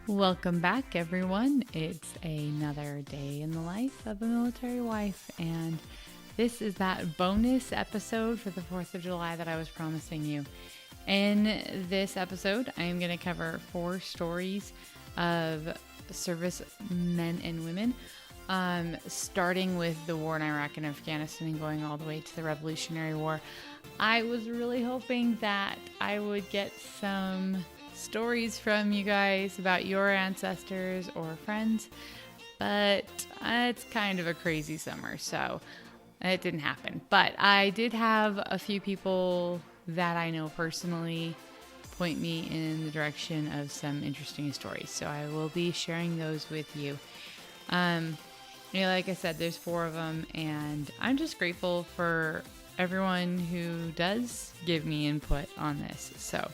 Welcome back, everyone. It's another day in the life of a military wife, and this is that bonus episode for the 4th of July that I was promising you. In this episode, I am going to cover 4 stories of service men and women, starting with the war in Iraq and Afghanistan and going all the way to the Revolutionary War. I was really hoping that I would get some stories from you guys about your ancestors or friends, but it's kind of a crazy summer, so it didn't happen. But I did have a few people that I know personally point me in the direction of some interesting stories, so I will be sharing those with you. Like I said, there's 4 of them, and I'm just grateful for everyone who does give me input on this. So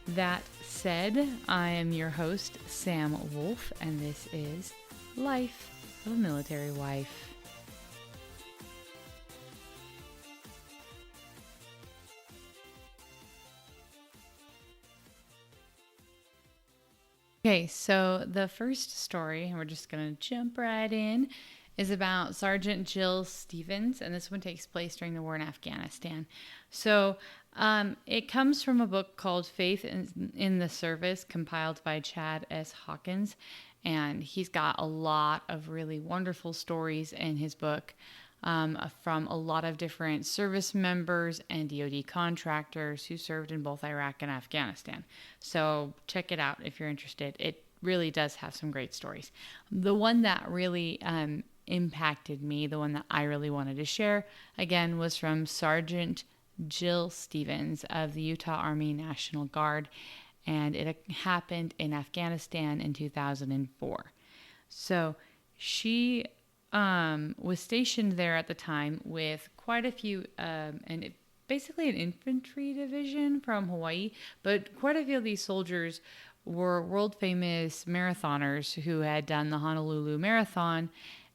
that said, I am your host, Sam Wolf, and this is Life of a Military Wife. Okay, so the first story, and we're just going to jump right in, is about Sergeant Jill Stevens, and this one takes place during the war in Afghanistan. So it comes from a book called Faith in the Service, compiled by Chad S. Hawkins, and he's got a lot of really wonderful stories in his book from a lot of different service members and DoD contractors who served in both Iraq and Afghanistan. So check it out if you're interested. It really does have some great stories. The one that really impacted me, the one that I really wanted to share, again, was from Sergeant Jill Stevens of the Utah Army National Guard, and it happened in Afghanistan in 2004. So she was stationed there at the time with quite a few, basically an infantry division from Hawaii, but quite a few of these soldiers were world famous marathoners who had done the Honolulu Marathon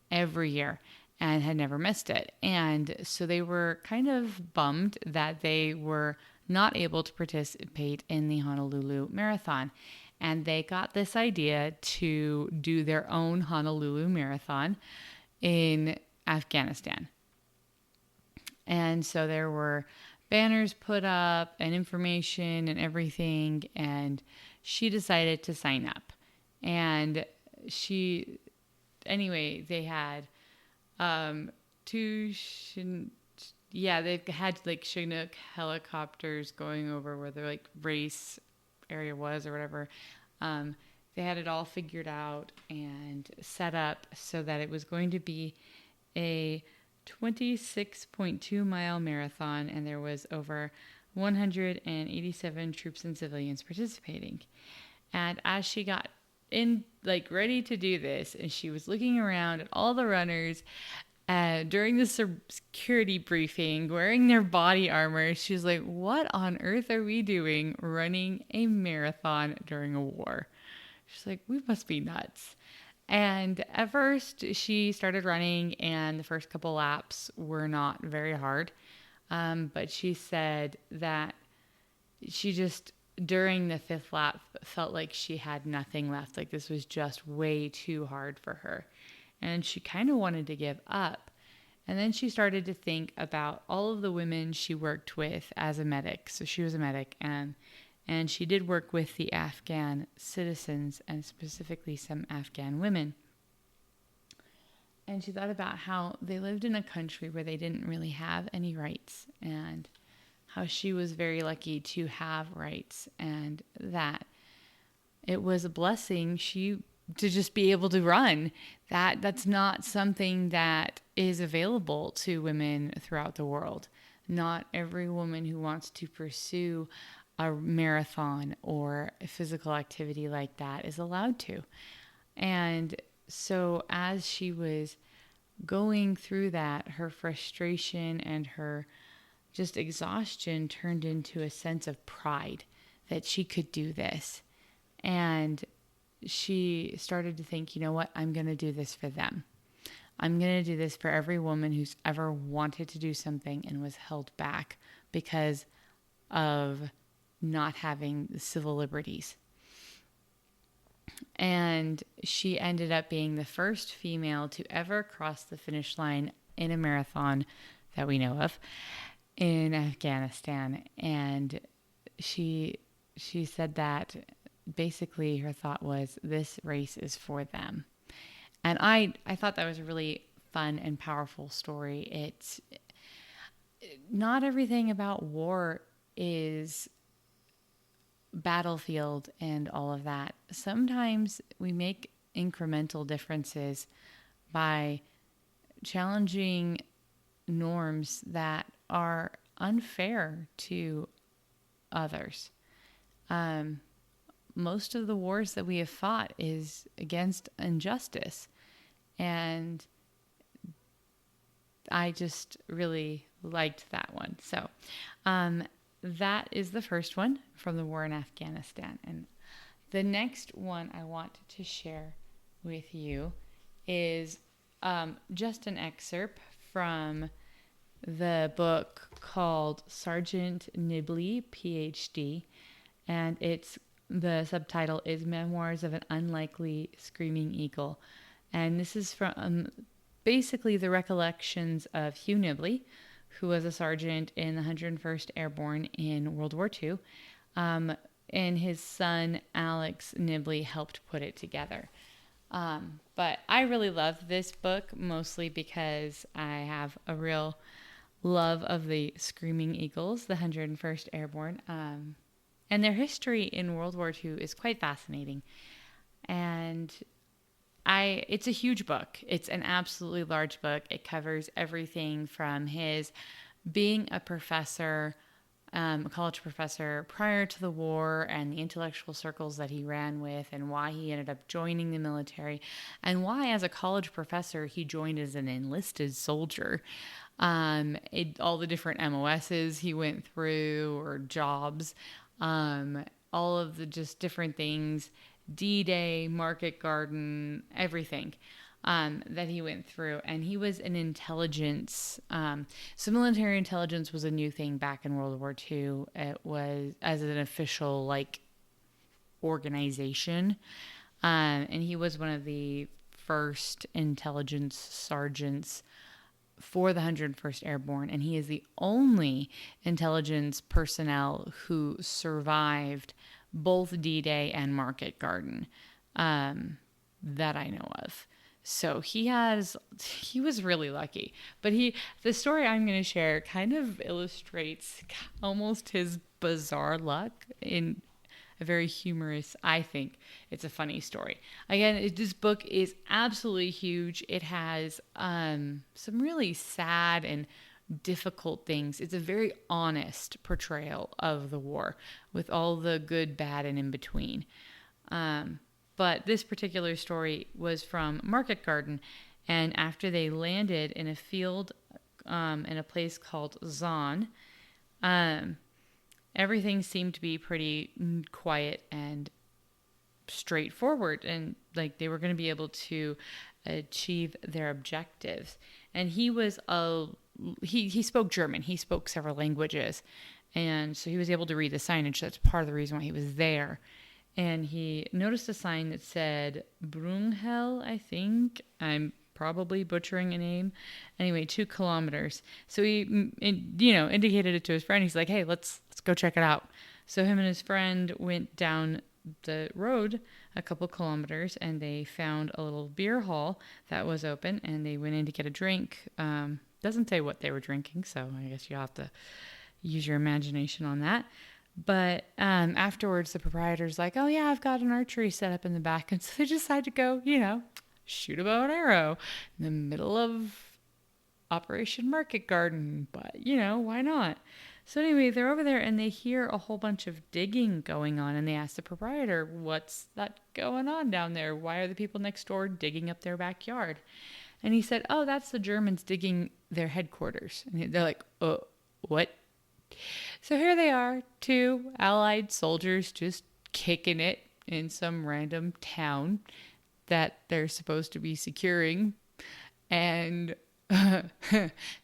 every year and had never missed it. And so they were kind of bummed that they were not able to participate in the Honolulu Marathon. And they got this idea to do their own Honolulu Marathon in Afghanistan. And so there were banners put up and information and everything, and she decided to sign up. And they had they've had like Chinook helicopters going over where their like race area was or whatever. They had it all figured out and set up so that it was going to be a 26.2 mile marathon, and there was over 187 troops and civilians participating. And as she got in, like, ready to do this, and she was looking around at all the runners during the security briefing, wearing their body armor, she was like, what on earth are we doing running a marathon during a war? She's like, we must be nuts. And at first she started running, and the first couple laps were not very hard. But she said that she just, during the 5th lap, felt like she had nothing left. Like this was just way too hard for her. And she kind of wanted to give up. And then she started to think about all of the women she worked with as a medic. So she was a medic, and she did work with the Afghan citizens and specifically some Afghan women. And she thought about how they lived in a country where they didn't really have any rights, and how she was very lucky to have rights, and that it was a blessing to just be able to run. That's not something that is available to women throughout the world. Not every woman who wants to pursue a marathon or a physical activity like that is allowed to. And so as she was going through that, her frustration and her just exhaustion turned into a sense of pride that she could do this. And she started to think, you know what, I'm going to do this for them. I'm going to do this for every woman who's ever wanted to do something and was held back because of not having the civil liberties. And she ended up being the first female to ever cross the finish line in a marathon that we know of in Afghanistan. And she said that basically her thought was, this race is for them. And I thought that was a really fun and powerful story. It's not everything about war is battlefield and all of that. Sometimes we make incremental differences by challenging norms that are unfair to others. Most of the wars that we have fought is against injustice. And I just really liked that one. So that is the first one from the war in Afghanistan. And the next one I want to share with you is just an excerpt from the book called Sergeant Nibley, PhD. And the subtitle is Memoirs of an Unlikely Screaming Eagle. And this is from basically the recollections of Hugh Nibley, who was a sergeant in the 101st Airborne in World War II. And his son, Alex Nibley, helped put it together. But I really love this book, mostly because I have a real love of the Screaming Eagles, the 101st Airborne. And their history in World War II is quite fascinating. And it's a huge book. It's an absolutely large book. It covers everything from his being a professor, a college professor prior to the war, and the intellectual circles that he ran with, and why he ended up joining the military, and why as a college professor he joined as an enlisted soldier. All the different MOSs he went through, or jobs, all of the just different things, D-Day, Market Garden, everything that he went through. And he was an intelligence. So military intelligence was a new thing back in World War II. It was as an official organization. And he was one of the first intelligence sergeants for the 101st Airborne, and he is the only intelligence personnel who survived both D-Day and Market Garden that I know of. So he was really lucky. But the story I'm going to share kind of illustrates almost his bizarre luck in a very humorous, I think it's a funny story. Again, this book is absolutely huge. It has some really sad and difficult things. It's a very honest portrayal of the war with all the good, bad, and in between. But this particular story was from Market Garden, and after they landed in a field in a place called Zon, everything seemed to be pretty quiet and straightforward, and they were going to be able to achieve their objectives. And he spoke German. He spoke several languages, and so he was able to read the signage. That's part of the reason why he was there. And he noticed a sign that said Brunghel, I think. I'm probably butchering a name. Anyway, 2 kilometers. So he, indicated it to his friend. He's like, hey, let's go check it out. So him and his friend went down the road a couple kilometers, and they found a little beer hall that was open, and they went in to get a drink. Doesn't say what they were drinking, so I guess you'll have to use your imagination on that. But afterwards, the proprietor's like, oh, yeah, I've got an archery set up in the back. And so they decide to go, shoot a bow and arrow in the middle of Operation Market Garden. But, why not? So anyway, they're over there and they hear a whole bunch of digging going on. And they ask the proprietor, what's that going on down there? Why are the people next door digging up their backyard? And he said, oh, that's the Germans digging their headquarters. And they're like, oh, what? So here they are, 2 Allied soldiers just kicking it in some random town that they're supposed to be securing. and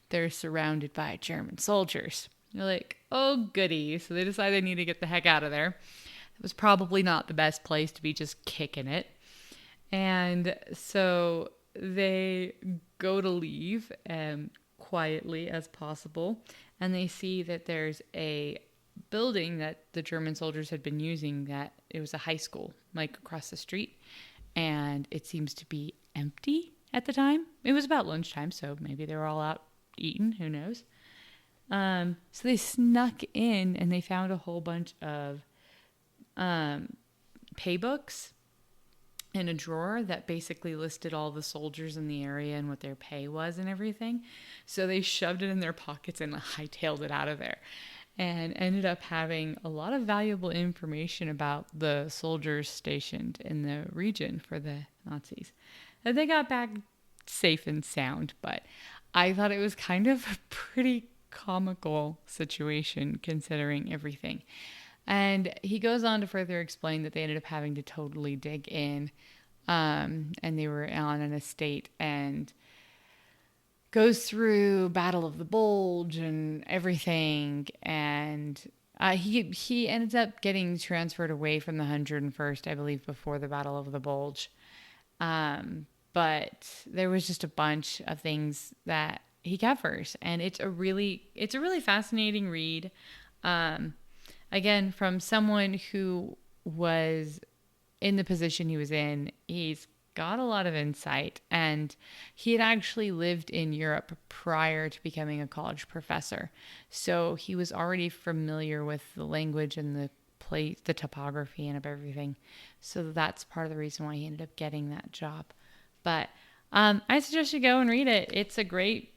they're surrounded by German soldiers. They're like, oh, goody. So they decide they need to get the heck out of there. It was probably not the best place to be just kicking it. And so they go to leave quietly as possible. And they see that there's a building that the German soldiers had been using, that it was a high school, like across the street. And it seems to be empty at the time. It was about lunchtime, so maybe they were all out eating. Who knows? So they snuck in and they found a whole bunch of pay books in a drawer that basically listed all the soldiers in the area and what their pay was and everything. So they shoved it in their pockets and hightailed it out of there, and ended up having a lot of valuable information about the soldiers stationed in the region for the Nazis. And they got back safe and sound, but I thought it was kind of a pretty comical situation considering everything. And he goes on to further explain that they ended up having to totally dig in, and they were on an estate, and goes through Battle of the Bulge and everything, and he ends up getting transferred away from the 101st, I believe, before the Battle of the Bulge. But there was just a bunch of things that he covers, and it's a really fascinating read. Again, from someone who was in the position he was in, he's got a lot of insight, and he had actually lived in Europe prior to becoming a college professor. So he was already familiar with the language and the place, the topography and of everything. So that's part of the reason why he ended up getting that job. But I suggest you go and read it. It's a great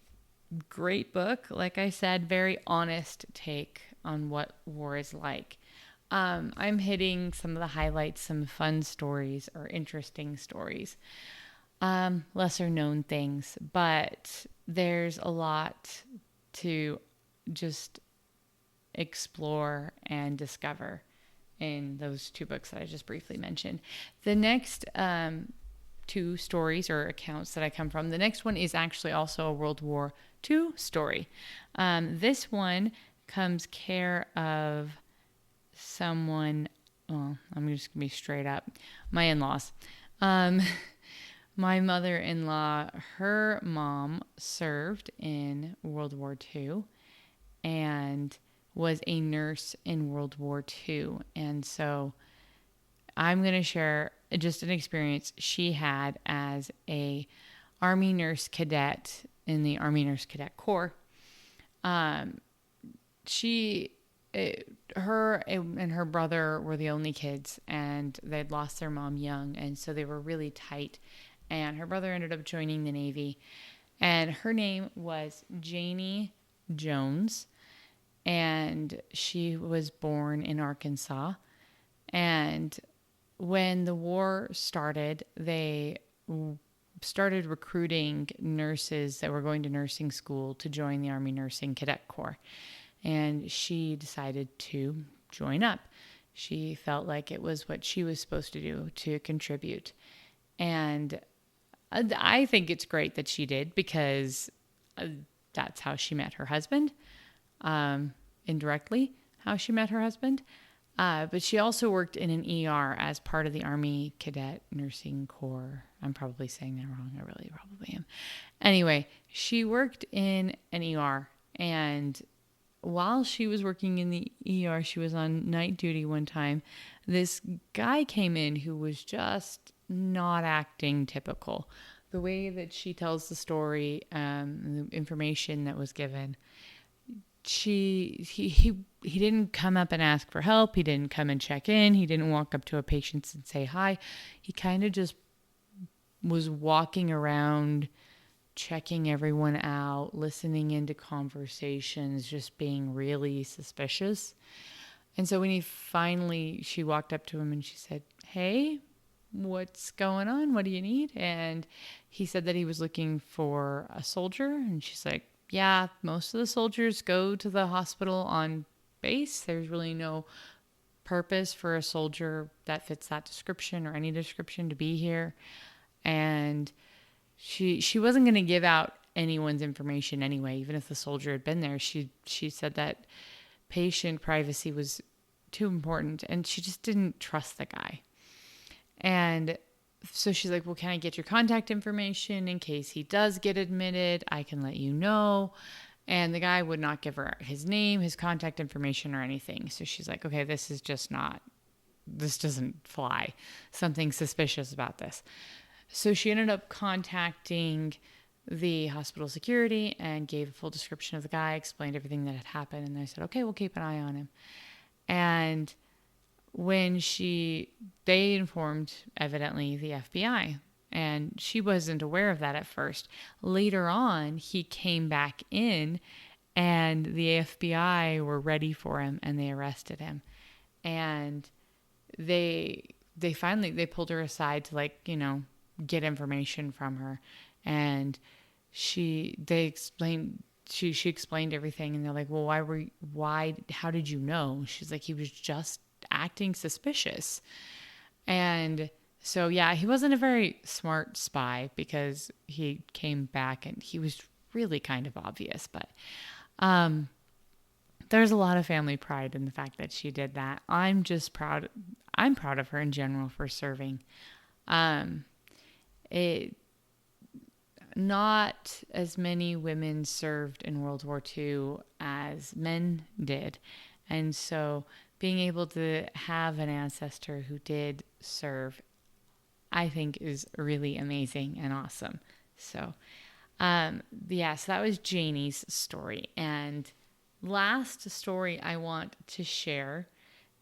book. Like I said, very honest take on what war is like. I'm hitting some of the highlights, some fun stories or interesting stories, lesser known things, but there's a lot to just explore and discover in those two books that I just briefly mentioned. The next two stories or accounts that I come from, the next one is actually also a World War II story. This one comes care of someone, well, I'm just gonna be straight up, my in-laws. My mother-in-law, her mom served in World War II and was a nurse in World War II. And so I'm going to share just an experience she had as a Army nurse cadet in the Army Nurse Cadet Corps. Her and her brother were the only kids, and they'd lost their mom young, and so they were really tight. And her brother ended up joining the Navy, and her name was Janie Jones, and she was born in Arkansas. And when the war started, they started recruiting nurses that were going to nursing school to join the Army Nursing Cadet Corps. And she decided to join up. She felt like it was what she was supposed to do to contribute. And I think it's great that she did, because that's how she met her husband, indirectly how she met her husband. But she also worked in an ER as part of the Army Cadet Nursing Corps. I'm probably saying that wrong. I really probably am. Anyway, she worked in an ER, and while she was working in the ER, she was on night duty one time. This guy came in who was just not acting typical. The way that she tells the story, the information that was given, he didn't come up and ask for help. He didn't come and check in. He didn't walk up to a patient and say hi. He kind of just was walking around, checking everyone out, listening into conversations, just being really suspicious. And so when she walked up to him and she said, "Hey, what's going on? What do you need?" And he said that he was looking for a soldier. And she's like, "Yeah, most of the soldiers go to the hospital on base. There's really no purpose for a soldier that fits that description or any description to be here." And she wasn't going to give out anyone's information anyway, even if the soldier had been there. She said that patient privacy was too important, and she just didn't trust the guy. And so she's like, well, can I get your contact information in case he does get admitted? I can let you know. And the guy would not give her his name, his contact information, or anything. So she's like, okay, this doesn't fly. Something suspicious about this. So she ended up contacting the hospital security and gave a full description of the guy, explained everything that had happened. And they said, okay, we'll keep an eye on him. And when they informed, evidently, the FBI. And she wasn't aware of that at first. Later on, he came back in and the FBI were ready for him and they arrested him. And they pulled her aside to get information from her. And she explained everything, and they're like, well, how did you know? She's like, he was just acting suspicious. And so, yeah, he wasn't a very smart spy because he came back and he was really kind of obvious. But there's a lot of family pride in the fact that she did that. I'm proud of her in general for serving. Not as many women served in World War II as men did. And so being able to have an ancestor who did serve, I think, is really amazing and awesome. So, so that was Janie's story. And last story I want to share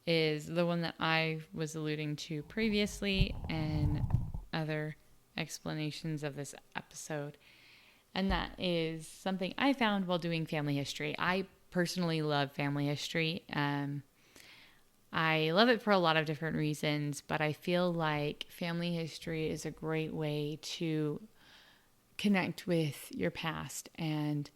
is the one that I was alluding to previously in other explanations of this episode. And that is something I found while doing family history. I personally love family history. I love it for a lot of different reasons, but I feel like family history is a great way to connect with your past and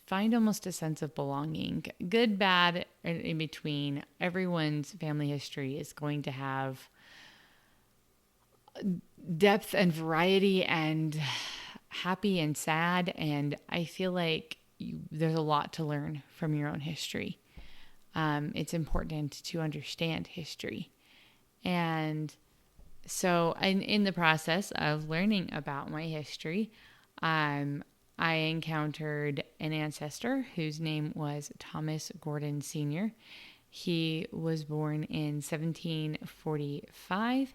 find almost a sense of belonging. Good, bad, and in between. Everyone's family history is going to have depth and variety and happy and sad. And I feel like there's a lot to learn from your own history. It's important to understand history. And so in the process of learning about my history, I encountered an ancestor whose name was Thomas Gordon Sr. He was born in 1745,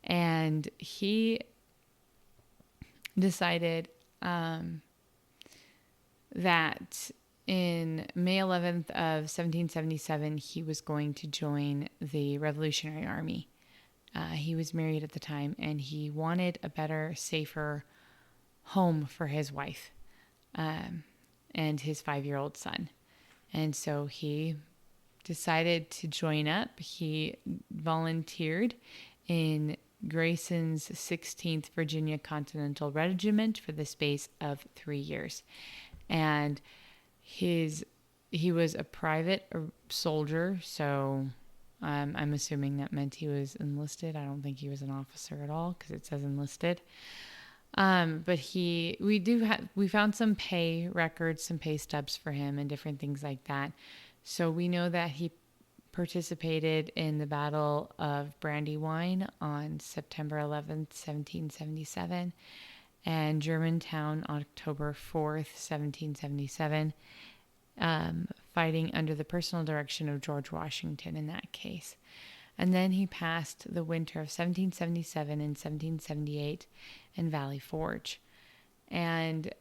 and he decided that in May 11th of 1777, he was going to join the Revolutionary Army. He was married at the time, and he wanted a better, safer home for his wife and his 5-year-old son. And so he decided to join up. He volunteered in Grayson's 16th Virginia Continental Regiment for the space of 3 years. And he was a private soldier, so I'm assuming that meant he was enlisted. I don't think he was an officer at all because it says enlisted. But we found some pay records, some pay stubs for him and different things like that. So we know that he participated in the Battle of Brandywine on September 11th, 1777, and Germantown on October 4th, 1777, fighting under the personal direction of George Washington in that case. And then he passed the winter of 1777 and 1778 in Valley Forge. And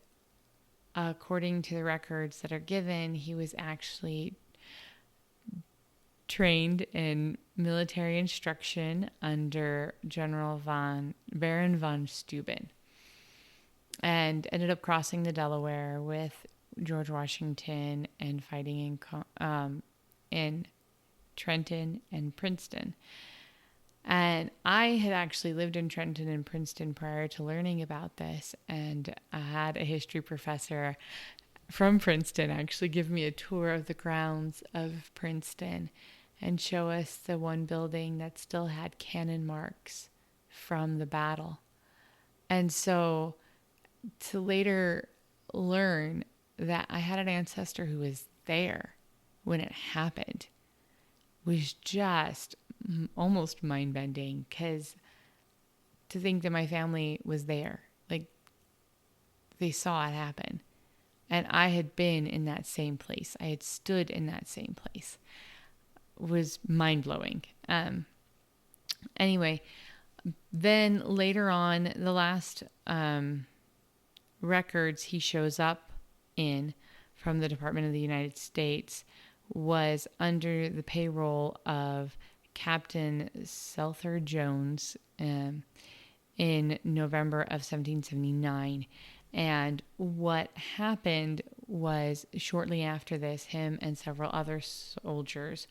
according to the records that are given, he was actually trained in military instruction under General Baron von Steuben, and ended up crossing the Delaware with George Washington and fighting in Trenton and Princeton. And I had actually lived in Trenton and Princeton prior to learning about this, and I had a history professor from Princeton actually give me a tour of the grounds of Princeton and show us the one building that still had cannon marks from the battle. And so to later learn that I had an ancestor who was there when it happened was just almost mind-bending, because to think that my family was there, like they saw it happen. And I had been in that same place. I had stood in that same place. It was mind-blowing. Anyway, then later on, the last records he shows up in from the Department of the United States was under the payroll of Captain Selther Jones in November of 1779. And what happened was, shortly after this, him and several other soldiers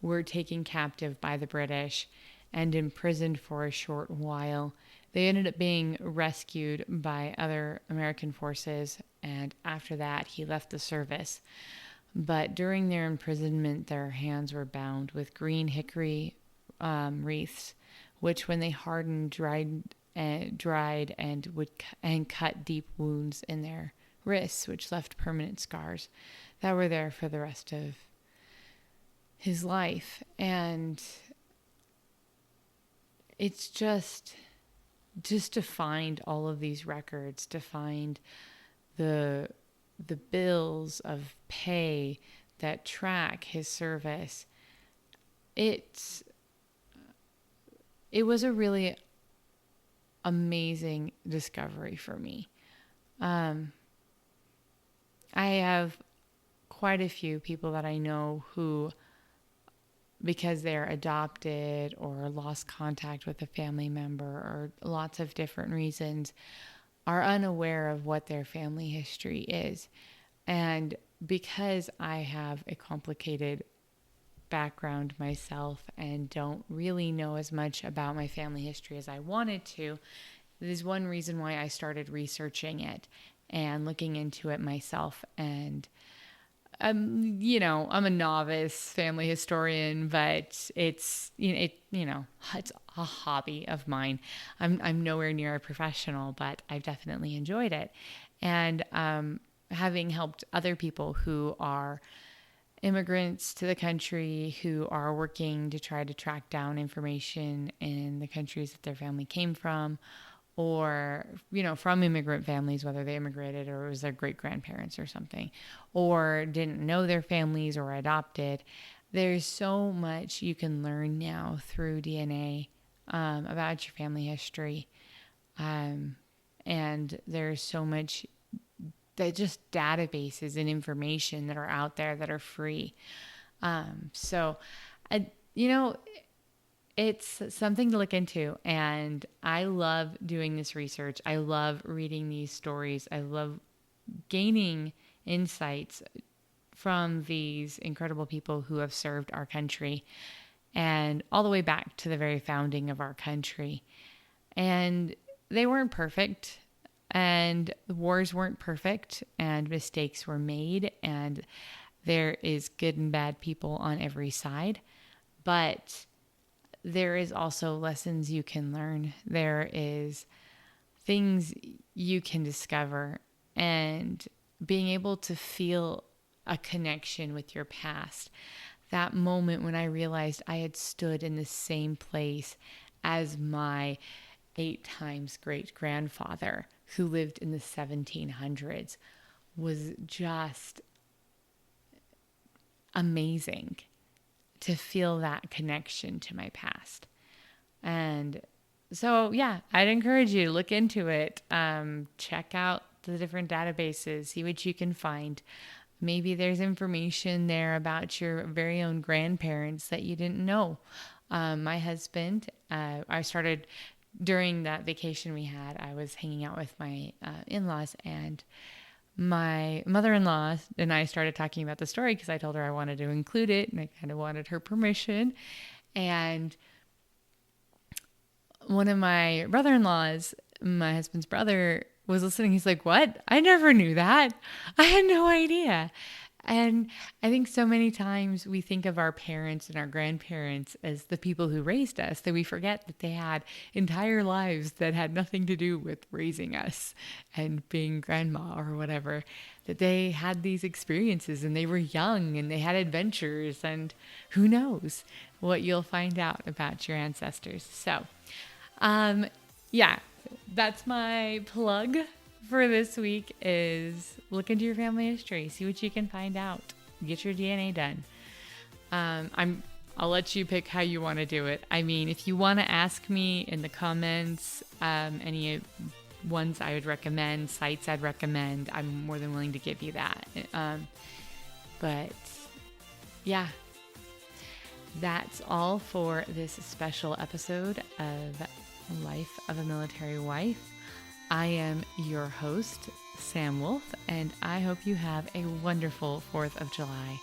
were taken captive by the British and imprisoned for a short while. They ended up being rescued by other American forces, and after that, he left the service. But during their imprisonment, their hands were bound with green hickory wreaths, which, when they hardened, dried and would cut deep wounds in their wrists, which left permanent scars that were there for the rest of his life. And it's just to find all of these records, to find the bills of pay that track his service. It was a really amazing discovery for me. I have quite a few people that I know who, because they're adopted or lost contact with a family member or lots of different reasons, are unaware of what their family history is. And because I have a complicated background myself and don't really know as much about my family history as I wanted to, there's one reason why I started researching it and looking into it myself. And I'm a novice family historian, but it's a hobby of mine. I'm nowhere near a professional, but I've definitely enjoyed it. And having helped other people who are immigrants to the country, who are working to try to track down information in the countries that their family came from, or, from immigrant families, whether they immigrated or it was their great-grandparents or something, or didn't know their families or adopted. There's so much you can learn now through DNA about your family history. And there's so much that just databases and information that are out there that are free. It's something to look into, and I love doing this research. I love reading these stories. I love gaining insights from these incredible people who have served our country, and all the way back to the very founding of our country. And they weren't perfect, and the wars weren't perfect, and mistakes were made, and there is good and bad people on every side. But there is also lessons you can learn. There is things you can discover, and being able to feel a connection with your past. That moment when I realized I had stood in the same place as my 8 times great-grandfather who lived in the 1700s was just amazing, to feel that connection to my past. And so, yeah, I'd encourage you to look into it. Check out the different databases, see what you can find. Maybe there's information there about your very own grandparents that you didn't know. My husband, I started during that vacation we had, I was hanging out with my in-laws, and my mother-in-law and I started talking about the story because I told her I wanted to include it, and I kind of wanted her permission. And one of my brother-in-laws, my husband's brother, was listening. He's like, "What? I never knew that. I had no idea." And I think so many times we think of our parents and our grandparents as the people who raised us that we forget that they had entire lives that had nothing to do with raising us and being grandma or whatever. That they had these experiences and they were young and they had adventures, and who knows what you'll find out about your ancestors. So, yeah, that's my plug for this week is look into your family history, see what you can find out, get your DNA done. I'll let you pick how you want to do it. I mean, if you want to ask me in the comments, any ones I would recommend, sites I'd recommend, I'm more than willing to give you that. But yeah, that's all for this special episode of Life of a Military Wife. I am your host, Sam Wolf, and I hope you have a wonderful 4th of July.